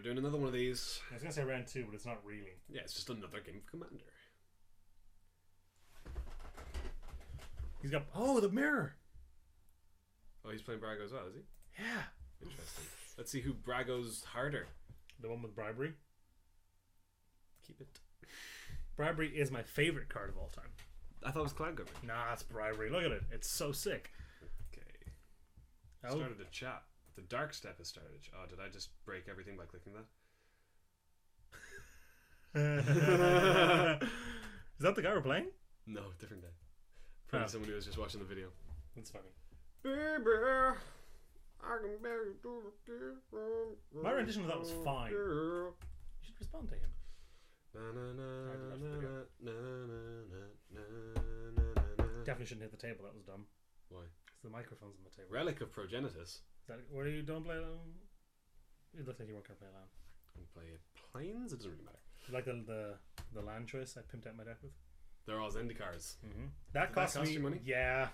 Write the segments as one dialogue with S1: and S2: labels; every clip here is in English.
S1: doing another one of these.
S2: I was going to say round 2, but it's not really.
S1: Yeah, it's just another game of Commander.
S2: He's got... Oh, the mirror!
S1: Oh, he's playing Brago as well, is he?
S2: Yeah.
S1: Interesting. Let's see who Brago's harder.
S2: The one with bribery.
S1: Keep it.
S2: Bribery is my favorite card of all time.
S1: I thought it was Cloud Cover.
S2: Nah, it's bribery. Look at it. It's so sick.
S1: Okay.
S2: Oh.
S1: Started a chat. The Dark Step has started. Oh, did I just break everything by clicking that?
S2: Is that the guy we're playing?
S1: No, different guy. Probably someone who was just watching the video.
S2: That's funny.
S1: Baby, I can barely do it.
S2: My rendition of that was fine. You should respond to him. Definitely shouldn't hit the table. That was dumb.
S1: Why?
S2: Because the microphone's on the table.
S1: Relic of Progenitus.
S2: What are you don't play? It looked like you weren't gonna play land.
S1: Can play planes. It doesn't really matter.
S2: You like the land choice I pimped out my deck with.
S1: They're all Zendikars cards.
S2: Mm-hmm. That cost me
S1: you money.
S2: Yeah,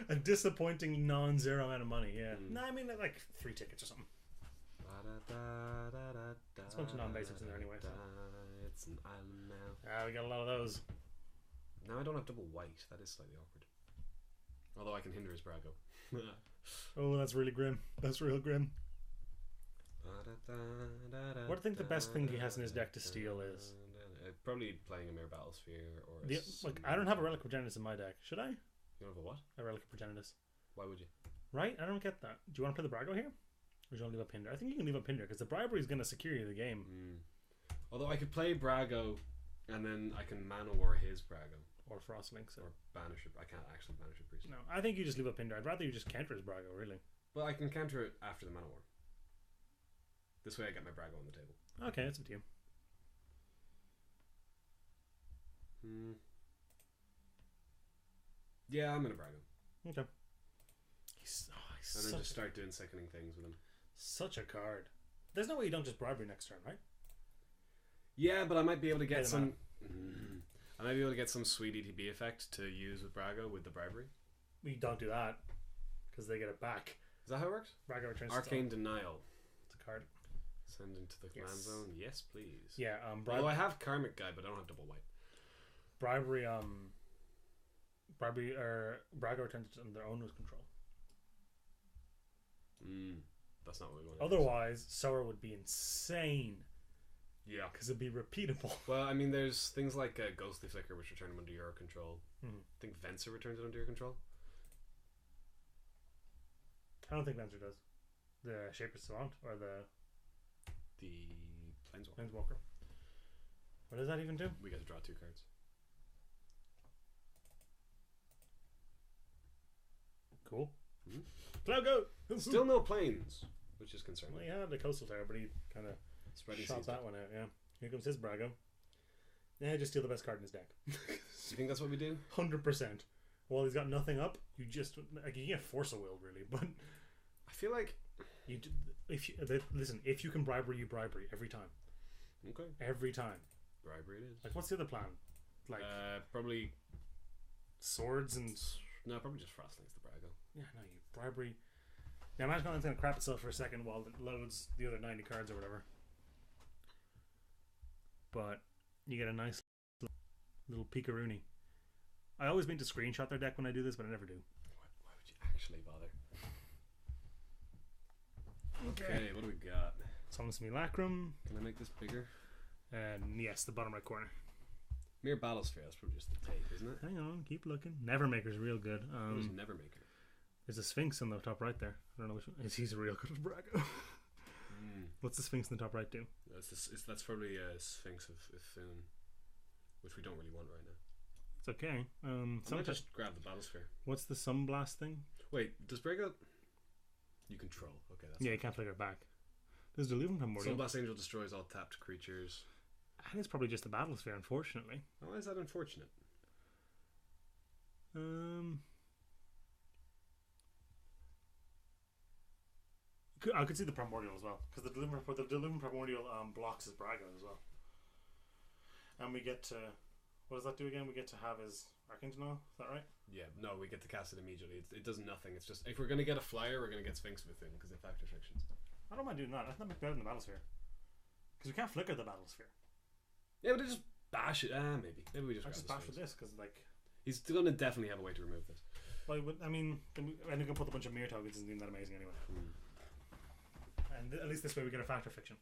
S2: a disappointing non-zero amount of money. Yeah. No, I mean like 3 tickets or something. There's a bunch of non-basics in there anyway. So.
S1: It's an island now.
S2: We got a lot of those.
S1: Now I don't have double white. That is slightly awkward. Although I can hinder his Brago.
S2: Oh, that's really grim. That's real grim. What do you think the best thing he has in his deck to steal is?
S1: Probably playing a Mere Battlesphere or
S2: I don't have a Relic of Progenitus in my deck. Should I?
S1: You don't have a what?
S2: A Relic of Progenitus.
S1: Why would you?
S2: Right? I don't get that. Do you want to play the Brago here? Or do you want to leave up Hinder? I think you can leave up Hinder because the bribery is going to secure you the game.
S1: Although I could play Brago and then I can Mana War his Brago.
S2: Or Frostlinks.
S1: Or Banish it. I can't actually Banish a Priest.
S2: No, I think you just leave up Hinder. I'd rather you just counter his Brago, really.
S1: Well, I can counter it after the Mana War. This way I get my Brago on the table.
S2: Okay, that's up to you.
S1: Yeah, I'm in a Brago.
S2: Okay. He's
S1: and then just start doing sickening things with him.
S2: Such a card. There's no way you don't just bribery next turn, right?
S1: Yeah, but I might be able to get some... I might be able to get some sweet ETB effect to use with Brago with the bribery.
S2: We don't do that because they get it back.
S1: Is that how it works?
S2: Brago returns
S1: Arcane Denial.
S2: It's a card.
S1: Send into the command zone. Yes, please.
S2: Yeah.
S1: Although I have Karmic Guy, but I don't have double white.
S2: Bribery. Brago returns it under their owner's control.
S1: That's not what we want.
S2: Otherwise, Sower would be insane.
S1: Yeah,
S2: because it'd be repeatable.
S1: Well, I mean, there's things like Ghostly Flicker, which return them under your control.
S2: I
S1: think Venser returns it under your control.
S2: I don't think Venser does. The Shaper's Savant or the Planeswalker. What does that even do?
S1: We get to draw 2 cards.
S2: Cool. Cloud Goat!
S1: Still no planes, which is concerning.
S2: Well, yeah, the Coastal Tower, but he kind of shot that one out, yeah. Here comes his Brago. Yeah, just steal the best card in his deck.
S1: Do you think that's what we do?
S2: 100%. Well, he's got nothing up. You just... Like, you can't force a will, really, but...
S1: I feel like...
S2: Listen, if you can bribery, you bribery. Every time.
S1: Okay.
S2: Every time.
S1: Bribery it is.
S2: Like, what's the other plan? Like...
S1: probably...
S2: Swords and...
S1: No, probably just Frostlinks the Brago.
S2: Yeah, no, you bribery... Now, imagine it's going to crap itself for a second while it loads the other 90 cards or whatever. But you get a nice little peekaroonie. I always mean to screenshot their deck when I do this, but I never do.
S1: Why would you actually bother? Okay, what do we got?
S2: Summon Simulacrum.
S1: Can I make this bigger?
S2: And yes, the bottom right corner.
S1: Mere Battlesphere, that's probably just the tape, isn't it?
S2: Hang on, keep looking. Nevermaker's real good.
S1: What is Nevermaker?
S2: There's a Sphinx on the top right there. I don't know which one. He's real good with Brago. What's the Sphinx in the top right do?
S1: That's probably a Sphinx of Foon, which we don't really want right now.
S2: It's okay.
S1: I might just grab the Battlesphere.
S2: What's the Sunblast thing?
S1: Wait, does Brago... You control. Okay, that's...
S2: Yeah, you can't flicker it back. There's Deluding Primordial.
S1: Sunblast Angel destroys all tapped creatures.
S2: And it's probably just a Battlesphere, unfortunately.
S1: Why is that unfortunate?
S2: I could see the Primordial as well, because the Deluding Primordial blocks his Brago as well. And we get to... What does that do again? We get to have his Arcane Denial? Is that right?
S1: Yeah, no, we get to cast it immediately. It does nothing. It's just, if we're going to get a flyer, we're going to get Sphinx with him, because they have fact restrictions.
S2: I don't mind doing that. I think that makes better than the battle sphere. Because we can't flicker the battle sphere.
S1: Yeah, but just bash it. Maybe we just.
S2: I just bash with this because like.
S1: He's gonna definitely have a way to remove this.
S2: Well, I mean, I'm gonna put a bunch of mirror tokens isn't even that amazing anyway. And at least this way we get a factor fiction.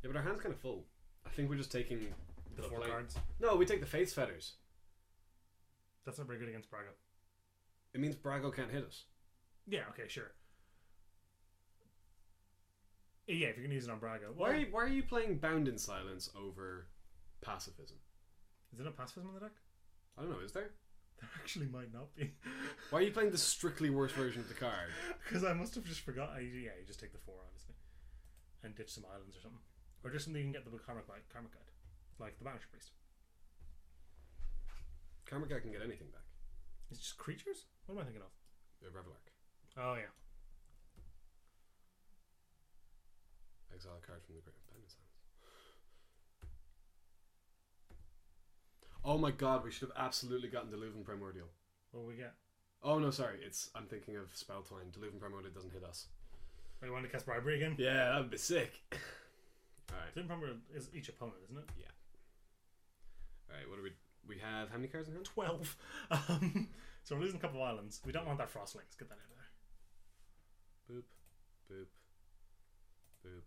S1: Yeah, but our hand's kind of full. I think we're just taking
S2: The 4 cards.
S1: No, we take the face feathers.
S2: That's not very good against Brago.
S1: It means Brago can't hit us.
S2: Yeah. Okay. Sure. Yeah, if you're gonna use it on Brago. Well,
S1: Why are you playing Bound in Silence over pacifism?
S2: Is there no pacifism in the deck?
S1: I don't know. Is there?
S2: There actually might not be.
S1: Why are you playing the strictly worst version of the card?
S2: Because I must have just forgot. Yeah, you just take the 4 obviously, and ditch some islands or something, or just something you can get the Karmic Guide, like the Banisher Priest.
S1: Karmic Guide can get anything back.
S2: It's just creatures. What am I thinking of?
S1: The Revelark.
S2: Oh yeah.
S1: Exile a card from the Great Bound in Silence. Oh my god, we should have absolutely gotten Delusion Primordial.
S2: What do we get?
S1: Oh no, sorry. I'm thinking of Spell Twine. Delusion Primordial doesn't hit us.
S2: Oh, you want to cast Bribery again?
S1: Yeah, that would be sick. Alright.
S2: Delusion Primordial is each opponent, isn't it?
S1: Yeah. Alright, what do we have how many cards in hand?
S2: 12. So we're losing a couple of islands. We don't want that Frostlings. Get that out of there.
S1: Boop. Boop. Boop.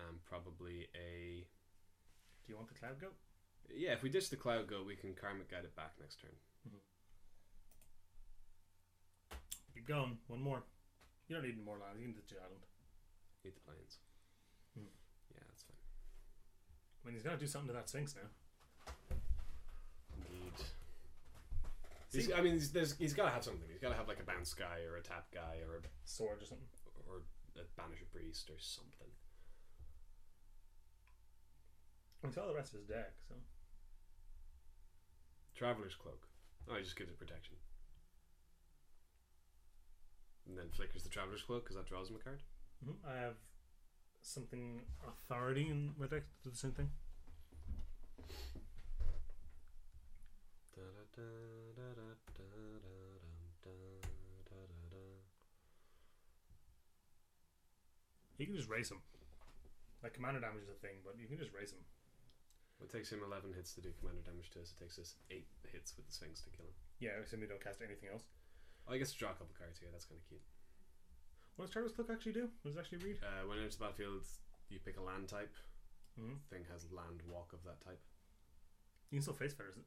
S1: And probably a...
S2: Do you want the Cloud Goat?
S1: Yeah, if we ditch the Cloud Goat, we can Karmic Guide it back next turn.
S2: Keep going. One more. You don't need more land. You need the island.
S1: Need the plains. Yeah, that's fine.
S2: I mean, he's got to do something to that Sphinx now.
S1: Need... He's got to have something. He's got to have like a bounce guy or a tap guy or a
S2: sword or something.
S1: Or a Banisher Priest or something.
S2: I saw the rest of his deck, so...
S1: Traveler's Cloak. Oh, he just gives it protection. And then flickers the Traveler's Cloak because that draws him a card.
S2: I have something Authority in my deck to do the same thing. You can just race him. Like, commander damage is a thing, but you can just race him.
S1: It takes him 11 hits to do commander damage to us. It takes us 8 hits with the Sphinx to kill him.
S2: Yeah, assuming we don't cast anything else.
S1: Oh, I guess draw a couple cards here. That's kind of cute.
S2: What does Traveler's Cloak actually do? What does it actually read?
S1: When it enters the battlefield, you pick a land type.
S2: Mm-hmm.
S1: Thing has land walk of that type.
S2: You can still face feathers it.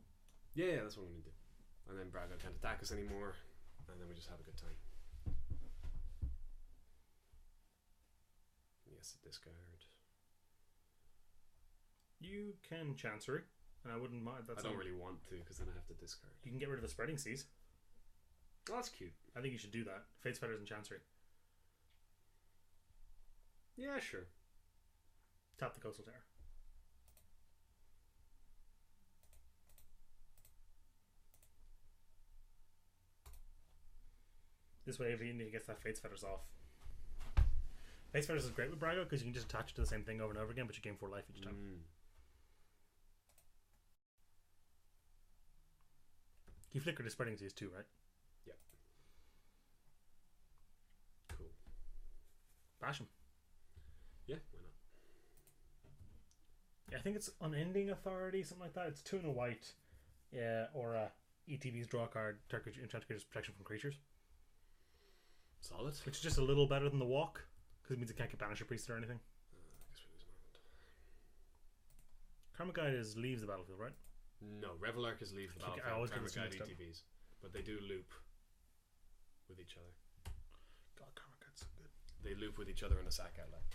S1: Yeah, that's what I'm going to do. And then Brago can't attack us anymore. And then we just have a good time. Yes, discard.
S2: You can Chancery, and I wouldn't mind.
S1: I don't really want to because then I have to discard.
S2: You can get rid of the Spreading Seas.
S1: Oh, that's cute.
S2: I think you should do that. Fate's Feathers and Chancery.
S1: Yeah, sure.
S2: Tap the Coastal Terror. This way, if he gets that Fate's Feathers off. Fate's Feathers is great with Brago because you can just attach it to the same thing over and over again, but you gain 4 life each time. He flickered his Spreading Seas too, right?
S1: Yep. Cool.
S2: Bash him.
S1: Yeah, why not?
S2: Yeah, I think it's Unending Authority, something like that. It's 2 and a white. Yeah, or ETB's draw a card, enchant creatures protection from creatures.
S1: Solid.
S2: Which is just a little better than the walk, because it means it can't get Banisher Priest or anything.
S1: I guess we lose an island.
S2: Karmic Guide leaves the battlefield, right?
S1: No, Revelark is leave the
S2: I
S1: battlefield.
S2: always
S1: Karmic
S2: get
S1: Guide
S2: this mixed up.
S1: ETBs. But they do loop with each other.
S2: God, Karmic Guide's so good.
S1: They loop with each other in a sack outlet.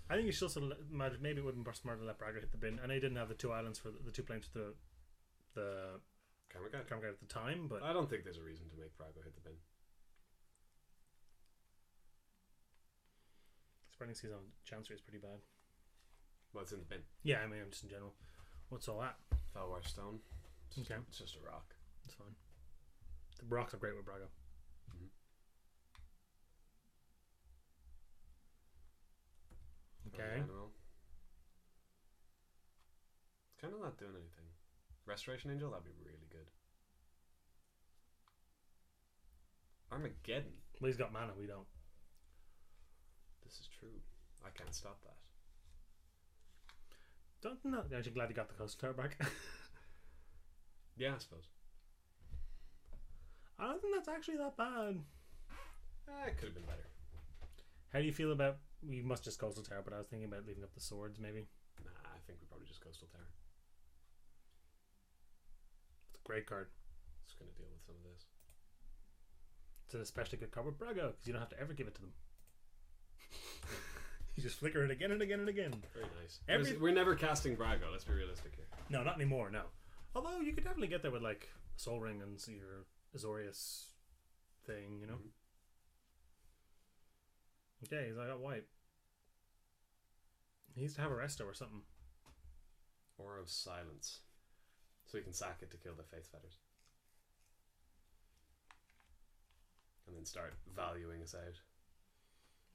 S2: I think you should also maybe it wouldn't be smart to let Brago hit the bin. I know he didn't have the 2 islands for the 2 planes for the
S1: Karmic Guide?
S2: Karmic Guide at the time, but
S1: I don't think there's a reason to make Brago hit the bin.
S2: Spreading Seas on Chancery is pretty bad.
S1: Well, it's in the bin.
S2: Yeah, I mean, just in general. What's all that?
S1: Felwar Stone. It's just a rock.
S2: It's fine. The rocks are great with Brago. Okay.
S1: It's kind of not doing anything. Restoration Angel, that'd be really good. Armageddon.
S2: Well, he's got mana, we don't.
S1: True. I can't stop that.
S2: Don't know. I'm actually glad you got the coastal tower back.
S1: Yeah, I suppose.
S2: I don't think that's actually that bad.
S1: It could have been better.
S2: How do you feel about? We must just coastal tower, but I was thinking about leaving up the swords maybe.
S1: Nah, I think we probably just coastal tower.
S2: It's a great card.
S1: Just gonna deal with some of this.
S2: It's an especially good card with Brago because you don't have to ever give it to them. You just flicker it again and again and again.
S1: Very nice. We're never casting Brago. Let's be realistic here.
S2: No, not anymore. No. Although you could definitely get there with like Soul Ring and your Azorius thing, you know. Okay, I got white. He needs to have a resto or something.
S1: Aura of Silence. So you can sack it to kill the Faith Fetters. And then start valuing us out.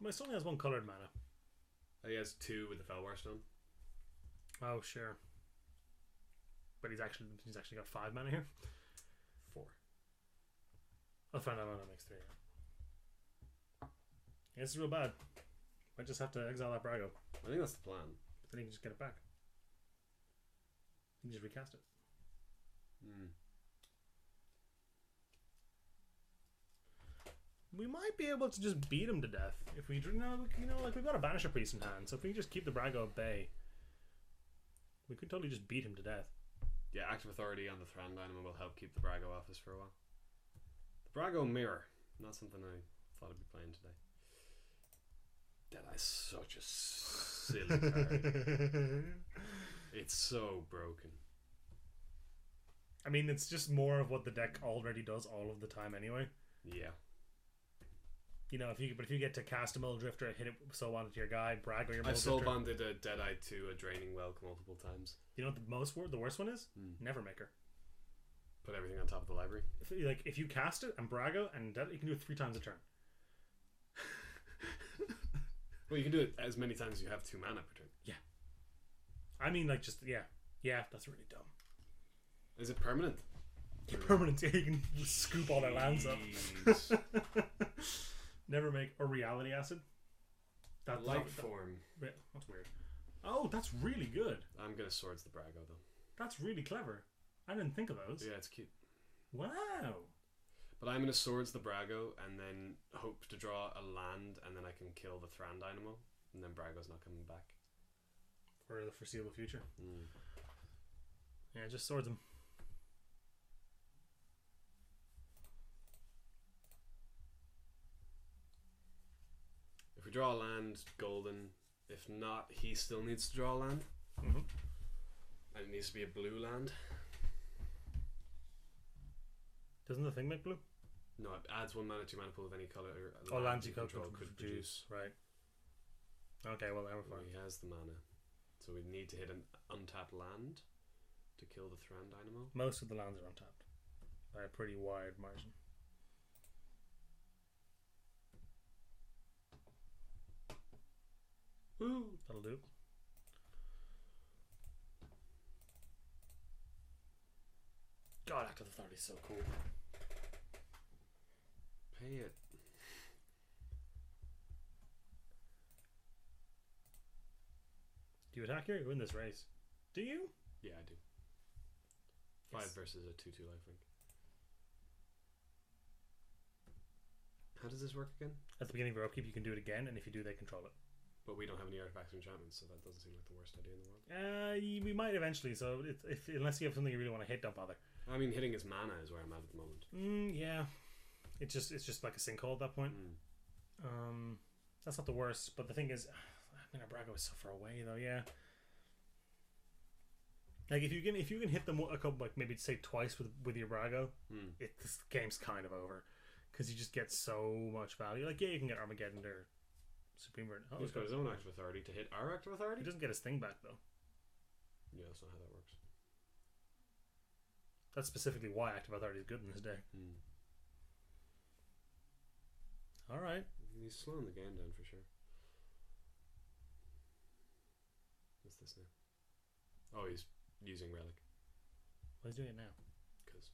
S2: My son has one coloured mana.
S1: He has 2 with the Felwar Stone.
S2: Oh, sure. But he's actually got 5 mana here.
S1: 4.
S2: I'll find out when that makes 3. Yeah, this is real bad. Might just have to exile that Brago.
S1: I think that's the plan.
S2: But then you can just get it back. You can just recast it. We might be able to just beat him to death if we, like we've got a Banisher Priest in hand, so if we just keep the Brago at bay, we could totally just beat him to death.
S1: Yeah, Active Authority on the Thran Dynamo will help keep the Brago off us for a while. The Brago Mirror, not something I thought I'd be playing today. Deadeye's such a silly card. It's so broken.
S2: I mean, it's just more of what the deck already does all of the time anyway.
S1: Yeah.
S2: You know, if you get to cast a Mill Drifter, hit it soul bonded to your guy, Brago your Mill
S1: I've
S2: Drifter.
S1: soul bonded a Deadeye to a Draining Welk multiple times.
S2: You know what the worst one is? Nevermaker.
S1: Put everything on top of the library.
S2: If you cast it and Brago and you can do it 3 times a turn.
S1: Well, you can do it as many times as you have 2 mana per turn.
S2: Yeah. I mean, like, just yeah, that's really dumb.
S1: Is it permanent?
S2: Permanent. Yeah, you can scoop all their lands up. Never make a Reality Acid.
S1: That light form.
S2: That's weird. Oh, that's really good.
S1: I'm gonna Swords the Brago though.
S2: That's really clever. I didn't think of those.
S1: Yeah, it's cute.
S2: Wow.
S1: But I'm gonna Swords the Brago and then hope to draw a land, and then I can kill the Thran Dynamo, and then Brago's not coming back
S2: for the foreseeable future. Yeah, just swords him.
S1: If we draw a land, golden. If not, he still needs to draw a land.
S2: And
S1: it needs to be a blue land.
S2: Doesn't the thing make blue?
S1: No, it adds 1 mana to your mana pool of any colour.
S2: Lands you control
S1: could produce.
S2: Right. Okay, well, now we're fine.
S1: He has the mana. So we need to hit an untapped land to kill the Thran Dynamo.
S2: Most of the lands are untapped by a pretty wide margin. Woo! That'll do. God, Active Authority is so cool.
S1: Pay it.
S2: Do you attack here? You win this race. Do you?
S1: Yeah, I do. 5 versus a 2/2 lifelink. How does this work again?
S2: At the beginning of your upkeep, you can do it again, and if you do, they control it.
S1: But we don't have any artifacts or enchantments, so that doesn't seem like the worst idea in the world.
S2: We might eventually. So unless you have something you really want to hit, don't bother.
S1: I mean, hitting his mana is where I'm at the moment.
S2: Yeah, it's just like a sinkhole at that point. That's not the worst, but the thing is, I mean, our Brago is so far away though. Yeah, like if you can hit them a couple, like maybe say twice with your Brago, this game's kind of over because you just get so much value. Like yeah, you can get Armageddon or Supreme Burn.
S1: He's got his own Active Authority to hit our Active Authority.
S2: He doesn't get his thing back though.
S1: Yeah, that's not how that works.
S2: That's specifically why Active Authority is good in this deck. Alright.
S1: He's slowing the game down for sure. What's this now? Oh, he's using Relic.
S2: Why is he doing it now?
S1: Because.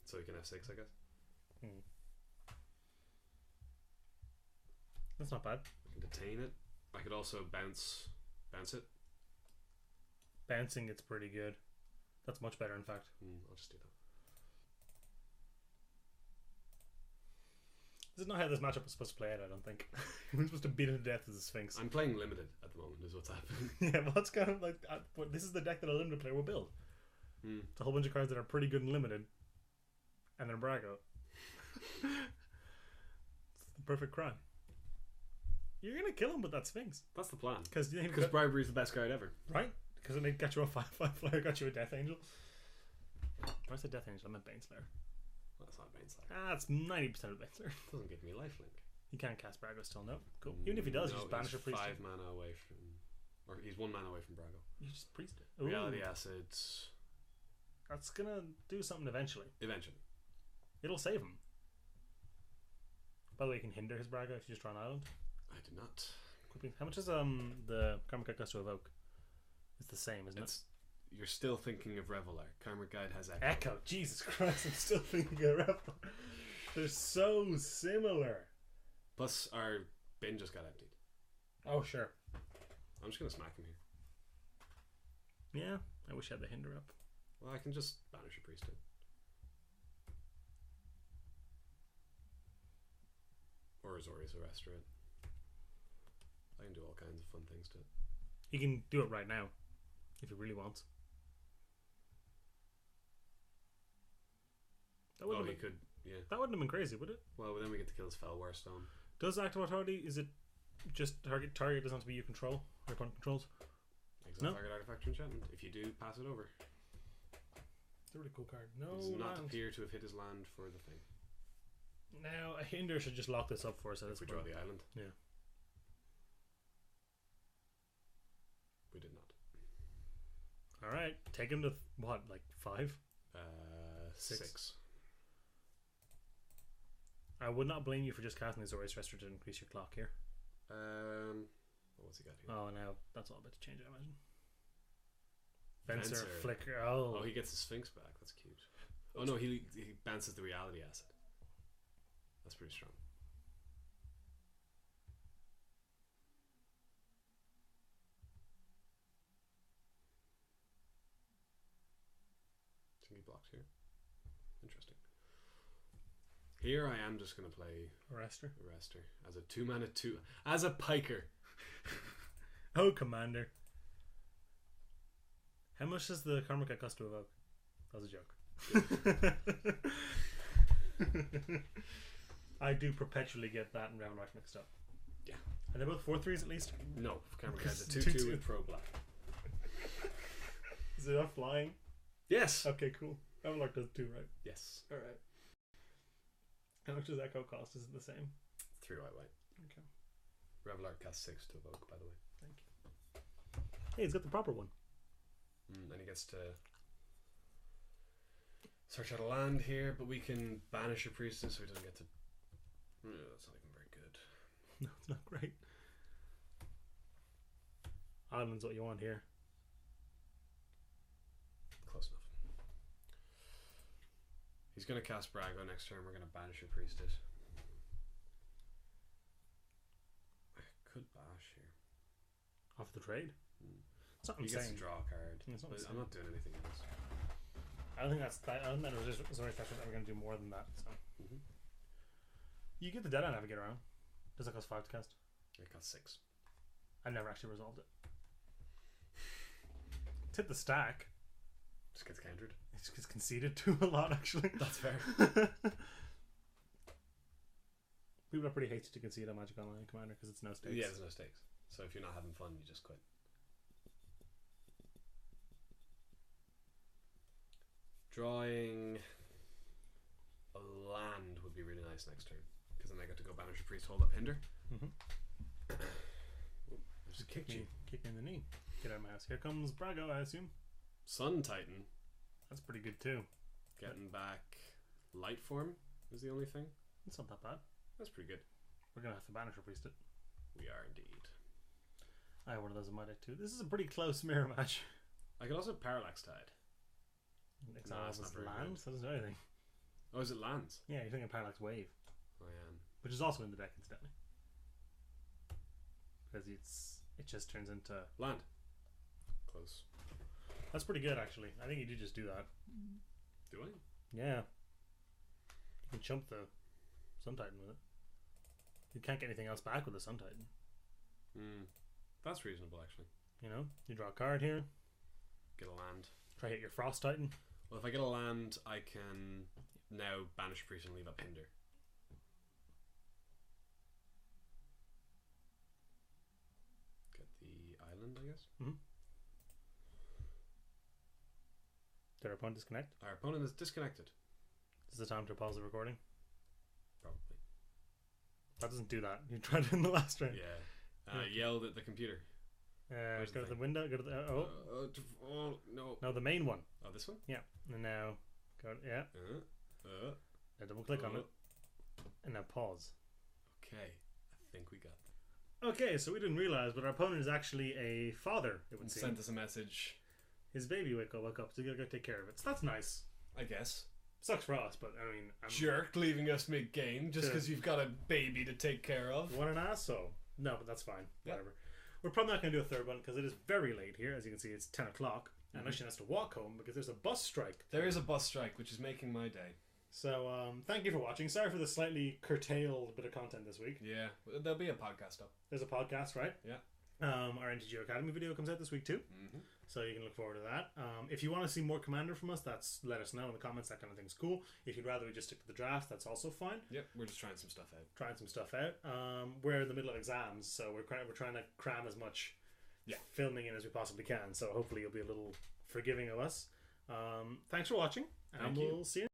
S1: So he can F6, I guess.
S2: That's not bad.
S1: We can detain it. I could also bounce it.
S2: Bouncing, it's pretty good. That's much better, in fact.
S1: I'll just do that.
S2: This is not how this matchup was supposed to play out, I don't think. We're supposed to beat him to death as a Sphinx.
S1: I'm playing limited at the moment, is what's happening.
S2: Yeah, well, it's kind of like... this is the deck that a limited player will build. It's a whole bunch of cards that are pretty good and limited. And then Brago. It's the perfect crime. You're going to kill him with that Sphinx.
S1: That's the plan.
S2: Because
S1: bribery is the best card ever.
S2: Right? Because it got you a 5/5 flyer, got you a Death Angel. When I said Death Angel, I meant Baneslayer.
S1: Well, that's not Baneslayer.
S2: That's 90% of Baneslayer.
S1: Doesn't give me lifelink.
S2: He can't cast Brago still, no? Cool. Even if he does, you just banish a priest.
S1: 5 mana away from... Or he's 1 mana away from Brago.
S2: You just priest it.
S1: Reality Acids.
S2: That's gonna do something eventually.
S1: Eventually.
S2: It'll save him. By the way, you can hinder his Brago if you just draw an island.
S1: I did not.
S2: Quickly. How much is the Karma Guide cost to evoke? It's the same, isn't it?
S1: You're still thinking of Reveler. Karma Guide has Echo.
S2: Echo. Jesus Christ, I'm still thinking of Reveler. They're so similar.
S1: Plus, our bin just got emptied.
S2: Oh, sure.
S1: I'm just going to smack him here.
S2: Yeah, I wish I had the hinder up.
S1: Well, I can just banish a priest in. Or Azorius Arrestor it. I can do all kinds of fun things to it.
S2: He can do it right now, if he really wants. That wouldn't
S1: he could, yeah.
S2: That wouldn't have been crazy, would it?
S1: Well, then we get to kill his Fellwar Stone.
S2: Does active authority, is it just target doesn't have to be you control, or opponent controls?
S1: Exile target artifact or enchantment. If you do, pass it over.
S2: It's a really cool card. No,
S1: it does not appear to have hit his land for the thing.
S2: Now, a hinder should just lock this up for us.
S1: If we draw the island.
S2: Yeah.
S1: We did not.
S2: Alright, take him to, what, like 5?
S1: 6.
S2: I would not blame you for just casting the Azorius Arrestor to increase your clock here.
S1: What's he got here?
S2: Oh, now that's all a bit to change, I imagine. Fencer, Flicker. Oh,
S1: he gets the Sphinx back. That's cute. Oh no, he bounces the reality asset. That's pretty strong. I think he blocked here. Interesting. Here I am just going to play
S2: Arrestor
S1: as a 2 mana 2 as a piker.
S2: Oh, Commander. How much does the Karma Guide cost to evoke? That was a joke. I do perpetually get that and Ravenlife mixed up.
S1: Yeah.
S2: Are they both 4/3s at least?
S1: No, Karma Guide's a 2/2 with pro black.
S2: Is it not flying?
S1: Yes.
S2: Okay, cool. Ravenlife does 2, right?
S1: Yes.
S2: Alright. How much does Echo cost? Is it the same?
S1: 3 white.
S2: Okay.
S1: Reveler costs 6 to evoke, by the way.
S2: Thank you. Hey, he's got the proper one.
S1: And he gets to search out a land here, but we can banish a priestess so he doesn't get to... that's not even very good.
S2: No, it's not great. Island's what you want here.
S1: Close enough. He's going to cast Brago next turn. We're going to banish a priestess. I could bash here.
S2: Off the trade? It's not
S1: he
S2: insane.
S1: gets to draw a card. But I'm not doing anything else.
S2: I don't think that's that. I don't think there's Azorius Arrestor that we're going to do more than that. So. You get the Deadeye Navigator around. Does that cost 5 to cast?
S1: It costs 6.
S2: I've never actually resolved it. It's hit the stack.
S1: Just gets countered.
S2: It just gets conceded to a lot, actually.
S1: That's fair.
S2: People are pretty hasty to concede on Magic Online Commander because it's no stakes.
S1: Yeah, there's no stakes. So if you're not having fun, you just quit. Drawing a land would be really nice next turn because then I get to go banish a priest, hold up hinder. Just
S2: kick me in the knee. Get out of my house. Here comes Brago, I assume.
S1: Sun Titan.
S2: That's pretty good too.
S1: Getting back light form is the only thing.
S2: It's not that bad.
S1: That's pretty good.
S2: We're gonna have to banish a priest it.
S1: We are indeed.
S2: I have one of those in my deck too. This is a pretty close mirror match.
S1: I could also Parallax Tide.
S2: Exiles is lands, so doesn't do anything.
S1: Oh, is it lands?
S2: Yeah, you're thinking Parallax Wave.
S1: I am.
S2: Which is also in the deck, incidentally. because it just turns into
S1: Land. Close.
S2: That's pretty good, actually. I think you do just do that.
S1: Do I?
S2: Yeah. You can chump the Sun Titan with it. You can't get anything else back with the Sun Titan.
S1: That's reasonable, actually.
S2: You know, you draw a card here.
S1: Get a land.
S2: Try hit your Frost Titan.
S1: Well, if I get a land, I can now banish priest and leave up hinder. Get the island, I guess.
S2: Did our opponent disconnect?
S1: Our opponent is disconnected.
S2: Is it time to pause the recording?
S1: Probably.
S2: That doesn't do that. You tried it in the last round.
S1: Yeah. Yelled at the computer.
S2: Go to the window. Go to the
S1: oh no.
S2: No, the main one.
S1: Oh, this one.
S2: Yeah, and now go. Yeah. Now double click on it, and now pause.
S1: Okay, I think we got that.
S2: Okay, so we didn't realize, but our opponent is actually a father. It would seem.
S1: Sent us a message.
S2: His baby woke up, so you gotta go take care of it. So that's nice.
S1: I guess.
S2: Sucks for us, but I mean,
S1: jerk leaving us mid game just because you've got a baby to take care of.
S2: What an asshole. No, but that's fine.
S1: Yep.
S2: Whatever. We're probably not going to do a third one because it is very late here. As you can see, it's 10 o'clock. And Oisin has to walk home because there's a bus strike.
S1: There is a bus strike, which is making my day.
S2: So, thank you for watching. Sorry for the slightly curtailed bit of content this week.
S1: Yeah, there'll be a podcast up.
S2: There's a podcast, right?
S1: Yeah.
S2: Our NTGO Academy video comes out this week too. So you can look forward to that. If you want to see more Commander from us, let us know in the comments. That kind of thing's cool. If you'd rather we just stick to the draft, that's also fine.
S1: Yep, we're just trying some stuff out.
S2: We're in the middle of exams, so we're trying to cram as much filming in as we possibly can. So hopefully you'll be a little forgiving of us. Thanks for watching, and we'll see you.